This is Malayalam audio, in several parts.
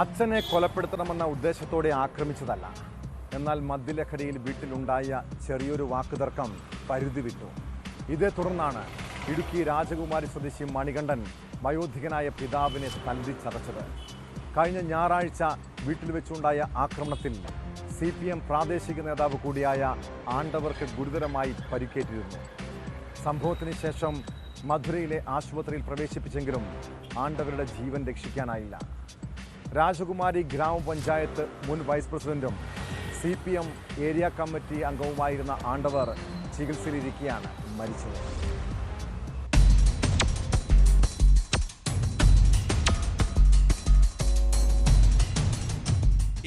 അച്ഛനെ കൊലപ്പെടുത്തണമെന്ന ഉദ്ദേശത്തോടെ ആക്രമിച്ചതല്ല. എന്നാൽ മദ്യലഹരിയിൽ വീട്ടിലുണ്ടായ ചെറിയൊരു വാക്കുതർക്കം പരിധി വിട്ടു. ഇതേ തുടർന്നാണ് ഇടുക്കി രാജകുമാരി സ്വദേശി മണികണ്ഠൻ വയോധികനായ പിതാവിനെ തല്ലിച്ചതച്ചത്. കഴിഞ്ഞ ഞായറാഴ്ച വീട്ടിൽ വെച്ചുണ്ടായ ആക്രമണത്തിൽ CPM പ്രാദേശിക നേതാവ് കൂടിയായ ആണ്ടവർക്ക് ഗുരുതരമായി പരിക്കേറ്റിരുന്നു. സംഭവത്തിന് ശേഷം മധുരയിലെ ആശുപത്രിയിൽ പ്രവേശിപ്പിച്ചെങ്കിലും ആണ്ടവരുടെ ജീവൻ രക്ഷിക്കാനായില്ല. രാജകുമാരി ഗ്രാമപഞ്ചായത്ത് മുൻ വൈസ് പ്രസിഡന്റും CPM ഏരിയ കമ്മിറ്റി അംഗവുമായിരുന്ന ആണ്ടവർ ചികിത്സയിലിരിക്കെയാണ് മരിച്ചത്.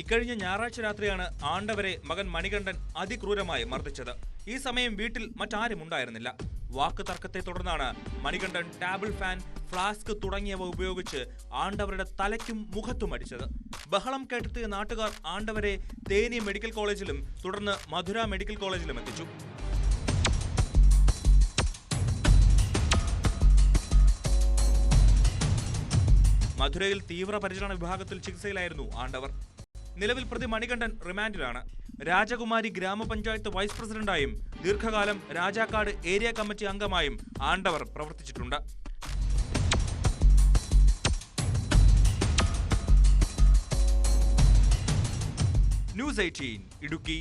ഇക്കഴിഞ്ഞ ഞായറാഴ്ച രാത്രിയാണ് ആണ്ടവരെ മകൻ മണികണ്ഠൻ അതിക്രൂരമായി മർദ്ദിച്ചത്. ഈ സമയം വീട്ടിൽ മറ്റാരും ഉണ്ടായിരുന്നില്ല. വാക്ക് തർക്കത്തെ തുടർന്നാണ് മണികണ്ഠൻ ടേബിൾ ഫാൻ, ഫ്ലാസ്ക് തുടങ്ങിയവ ഉപയോഗിച്ച് ആണ്ടവരുടെ തലയ്ക്കും മുഖത്തും അടിച്ചത്. ബഹളം കേട്ടെത്തിയ നാട്ടുകാർ ആണ്ടവരെ തേനി മെഡിക്കൽ കോളേജിലും തുടർന്ന് മധുര മെഡിക്കൽ കോളേജിലും എത്തിച്ചു. മധുരയിൽ തീവ്രപരിചരണ വിഭാഗത്തിൽ ചികിത്സയിലായിരുന്നു ആണ്ടവർ. നിലവിൽ പ്രതി മണികണ്ഠൻ റിമാൻഡിലാണ്. രാജകുമാരി ഗ്രാമപഞ്ചായത്ത് വൈസ് പ്രസിഡന്റായും ദീർഘകാലം രാജാക്കാട് ഏരിയ കമ്മിറ്റി അംഗമായും ആണ്ടവർ പ്രവർത്തിച്ചിട്ടുണ്ട്. ന്യൂസ് 18 ഇടുക്കി.